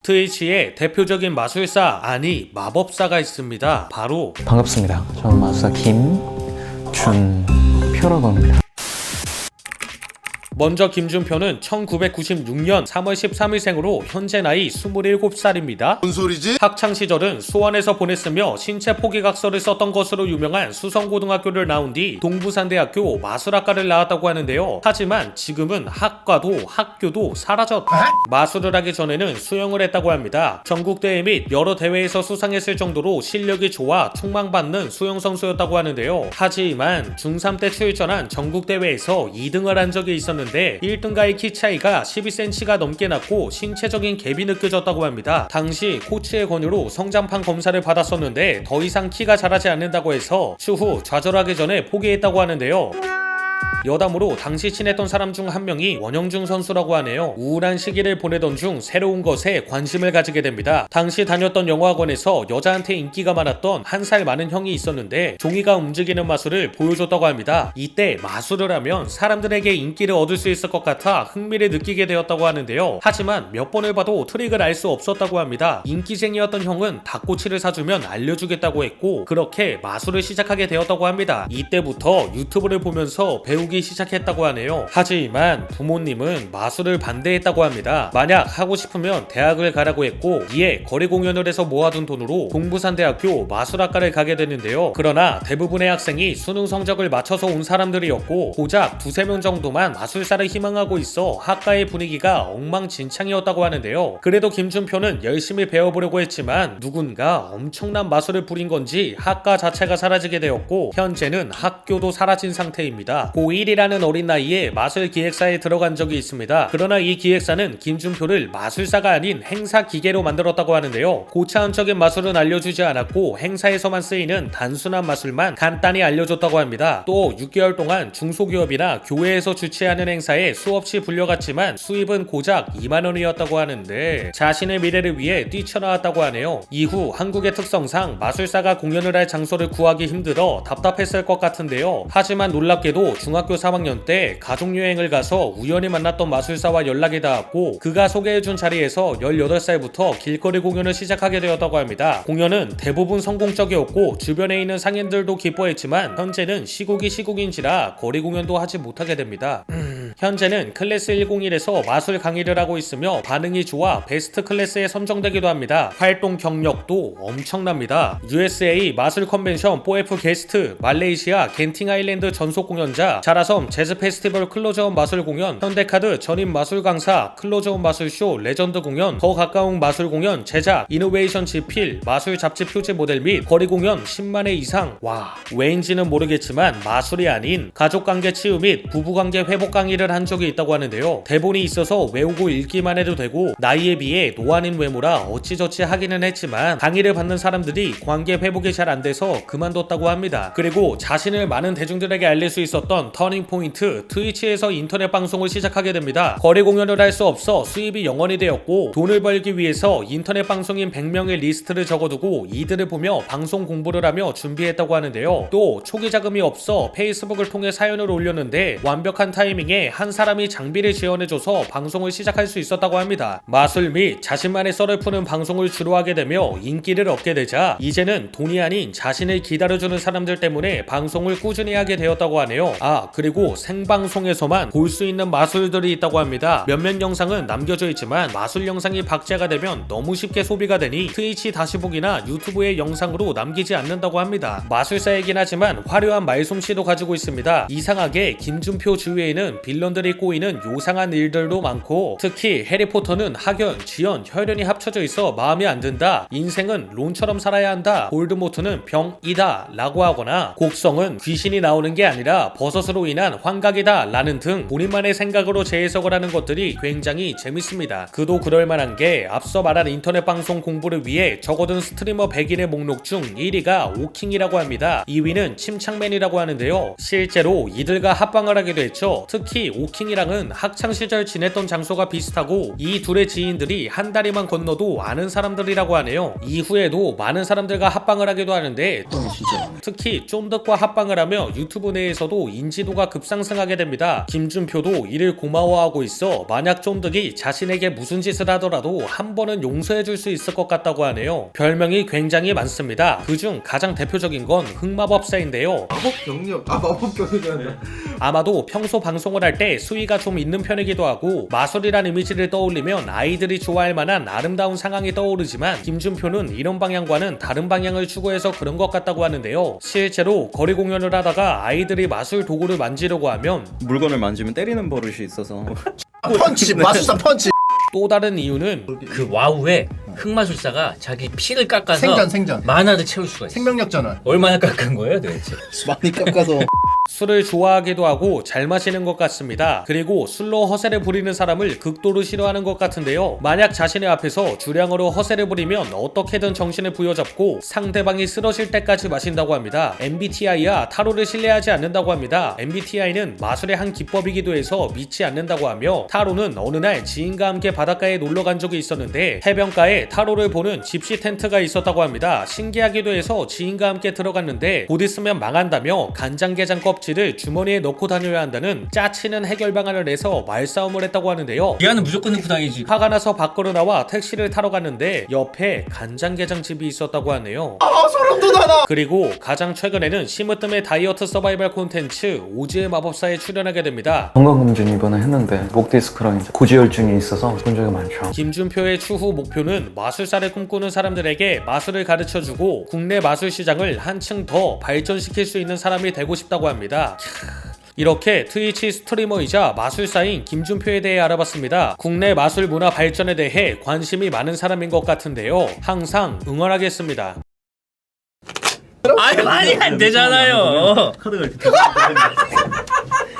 트위치에 대표적인 마술사 아니 마법사가 있습니다. 바로 반갑습니다. 저는 마술사 김준표라고 합니다. 먼저 김준표는 1996년 3월 13일생으로 현재 나이 27살입니다. 뭔 소리지? 학창시절은 수원에서 보냈으며 신체 포기각서를 썼던 것으로 유명한 수성고등학교를 나온 뒤 동부산대학교 마술학과를 나왔다고 하는데요. 하지만 지금은 학과도 학교도 사라졌다. 마술을 하기 전에는 수영을 했다고 합니다. 전국대회 및 여러 대회에서 수상했을 정도로 실력이 좋아 촉망받는 수영선수였다고 하는데요. 하지만 중3 때 출전한 전국대회에서 2등을 한 적이 있었는데 1등과의 키 차이가 12cm가 넘게 났고 신체적인 갭이 느껴졌다고 합니다. 당시 코치의 권유로 성장판 검사를 받았었는데 더 이상 키가 자라지 않는다고 해서 추후 좌절하기 전에 포기했다고 하는데요. 여담으로 당시 친했던 사람 중 한 명이 원영중 선수라고 하네요. 우울한 시기를 보내던 중 새로운 것에 관심을 가지게 됩니다. 당시 다녔던 영어학원에서 여자한테 인기가 많았던 한 살 많은 형이 있었는데 종이가 움직이는 마술을 보여줬다고 합니다. 이때 마술을 하면 사람들에게 인기를 얻을 수 있을 것 같아 흥미를 느끼게 되었다고 하는데요. 하지만 몇 번을 봐도 트릭을 알 수 없었다고 합니다. 인기쟁이였던 형은 닭꼬치를 사주면 알려주겠다고 했고 그렇게 마술을 시작하게 되었다고 합니다. 이때부터 유튜브를 보면서 배우기 시작했다고 하네요. 하지만 부모님은 마술을 반대했다고 합니다. 만약 하고 싶으면 대학을 가라고 했고 이에 거리 공연을 해서 모아둔 돈으로 동부산대학교 마술학과를 가게 되는데요. 그러나 대부분의 학생이 수능 성적을 맞춰서 온 사람들이었고 고작 두세 명 정도만 마술사를 희망하고 있어 학과의 분위기가 엉망진창이었다고 하는데요. 그래도 김준표는 열심히 배워보려고 했지만 누군가 엄청난 마술을 부린 건지 학과 자체가 사라지게 되었고 현재는 학교도 사라진 상태입니다. 고1이라는 어린 나이에 마술 기획사에 들어간 적이 있습니다. 그러나 이 기획사는 김준표를 마술사가 아닌 행사 기계로 만들었다고 하는데요. 고차원적인 마술은 알려주지 않았고 행사에서만 쓰이는 단순한 마술만 간단히 알려줬다고 합니다. 또 6개월 동안 중소기업이나 교회에서 주최하는 행사에 수없이 불려갔지만 수입은 고작 2만원이었다고 하는데 자신의 미래를 위해 뛰쳐나왔다고 하네요. 이후 한국의 특성상 마술사가 공연을 할 장소를 구하기 힘들어 답답했을 것 같은데요. 하지만 놀랍게도 중학교 3학년 때 가족여행을 가서 우연히 만났던 마술사와 연락이 닿았고 그가 소개해준 자리에서 18살부터 길거리 공연을 시작하게 되었다고 합니다. 공연은 대부분 성공적이었고 주변에 있는 상인들도 기뻐했지만 현재는 시국인지라 거리 공연도 하지 못하게 됩니다. 현재는 클래스 101에서 마술 강의를 하고 있으며 반응이 좋아 베스트 클래스에 선정되기도 합니다. 활동 경력도 엄청납니다. USA 마술 컨벤션 4F 게스트, 말레이시아 겐팅 아일랜드 전속 공연자, 자라섬 재즈 페스티벌 클로즈업 마술 공연, 현대카드 전임 마술 강사, 클로즈업 마술쇼 레전드 공연, 더 가까운 마술 공연, 제작, 이노베이션 지필, 마술 잡지 표지 모델 및 거리 공연 10만회 이상. 와, 왜인지는 모르겠지만 마술이 아닌 가족관계 치유 및 부부관계 회복 강의를 한 적이 있다고 하는데요. 대본이 있어서 외우고 읽기만 해도 되고 나이에 비해 노안인 외모라 어찌저찌 하기는 했지만 강의를 받는 사람들이 관계 회복이 잘 안 돼서 그만뒀다고 합니다. 그리고 자신을 많은 대중들에게 알릴 수 있었던 터닝 포인트 트위치에서 인터넷 방송을 시작하게 됩니다. 거리 공연을 할 수 없어 수입이 0원이 되었고 돈을 벌기 위해서 인터넷 방송인 100명의 리스트를 적어두고 이들을 보며 방송 공부를 하며 준비했다고 하는데요. 또 초기 자금이 없어 페이스북을 통해 사연을 올렸는데 완벽한 타이밍에 한 사람이 장비를 지원해줘서 방송을 시작할 수 있었다고 합니다. 마술 및 자신만의 썰을 푸는 방송을 주로 하게 되며 인기를 얻게 되자 이제는 돈이 아닌 자신을 기다려주는 사람들 때문에 방송을 꾸준히 하게 되었다고 하네요. 그리고 생방송에서만 볼 수 있는 마술들이 있다고 합니다. 몇몇 영상은 남겨져 있지만 마술 영상이 박제가 되면 너무 쉽게 소비가 되니 트위치 다시보기나 유튜브의 영상으로 남기지 않는다고 합니다. 마술사이긴 하지만 화려한 말솜씨도 가지고 있습니다. 이상하게 김준표 주위에는 빌런들이 꼬이는 요상한 일들도 많고 특히 해리포터는 학연, 지연, 혈연이 합쳐져 있어 마음에 안 든다. 인생은 론처럼 살아야 한다. 볼드모트는 병이다 라고 하거나 곡성은 귀신이 나오는 게 아니라 버섯으로 인한 환각이다 라는 등 본인만의 생각으로 재해석을 하는 것들이 굉장히 재밌습니다. 그도 그럴만한 게 앞서 말한 인터넷 방송 공부를 위해 적어둔 스트리머 100인의 목록 중 1위가 오킹이라고 합니다. 2위는 침착맨이라고 하는데요. 실제로 이들과 합방을 하기도 했죠. 특히 오킹이랑은 학창시절 지냈던 장소가 비슷하고 이 둘의 지인들이 한 다리만 건너도 아는 사람들이라고 하네요. 이후에도 많은 사람들과 합방을 하기도 하는데 특히 쫀득과 합방을 하며 유튜브 내에서도 인지도가 급상승하게 됩니다. 김준표도 이를 고마워하고 있어 만약 쫀득이 자신에게 무슨 짓을 하더라도 한 번은 용서해줄 수 있을 것 같다고 하네요. 별명이 굉장히 많습니다. 그중 가장 대표적인 건 흑마법사인데요. 마법 경력 마법 경력이란다. 아마도 평소 방송을 할 때 수위가 좀 있는 편이기도 하고 마술이란 이미지를 떠올리면 아이들이 좋아할 만한 아름다운 상황이 떠오르지만 김준표는 이런 방향과는 다른 방향을 추구해서 그런 것 같다고 하는데요. 실제로 거리 공연을 하다가 아이들이 마술 도구를 만지려고 하면 물건을 만지면 때리는 버릇이 있어서 펀치 마술사 펀치. 또 다른 이유는 그 와우에 흑마술사가 자기 피를 깎아서 생전 만화를 채울 수가 있어. 생명력 전환. 얼마나 깎은 거예요 도대체? 많이 깎아서 술을 좋아하기도 하고 잘 마시는 것 같습니다. 그리고 술로 허세를 부리는 사람을 극도로 싫어하는 것 같은데요. 만약 자신의 앞에서 주량으로 허세를 부리면 어떻게든 정신을 부여잡고 상대방이 쓰러질 때까지 마신다고 합니다. MBTI야 타로를 신뢰하지 않는다고 합니다. MBTI는 마술의 한 기법이기도 해서 믿지 않는다고 하며 타로는 어느 날 지인과 함께 바닷가에 놀러 간 적이 있었는데 해변가에 타로를 보는 집시 텐트가 있었다고 합니다. 신기하기도 해서 지인과 함께 들어갔는데 곧 있으면 망한다며 간장게장 껍질을 주머니에 넣고 다녀야 한다는 짜치는 해결 방안을 내서 말싸움을 했다고 하는데요. 기아는 무조건 넣고 다니지. 화가 나서 밖으로 나와 택시를 타러 갔는데 옆에 간장게장 집이 있었다고 하네요. 아 소름 돋아나. 그리고 가장 최근에는 심으뜸의 다이어트 서바이벌 콘텐츠 오즈의 마법사에 출연하게 됩니다. 건강검진 이번에 했는데 목 디스크랑 이제 고지혈증이 있어서 본 적이 많죠. 김준표의 추후 목표는 마술사를 꿈꾸는 사람들에게 마술을 가르쳐주고 국내 마술 시장을 한층 더 발전시킬 수 있는 사람이 되고 싶다고 합니다. 이렇게 트위치 스트리머이자 마술사인 김준표에 대해 알아봤습니다. 국내 마술 문화 발전에 대해 관심이 많은 사람인 것 같은데요. 항상 응원하겠습니다. 아니 말이 안 되잖아요. 카드가 이렇게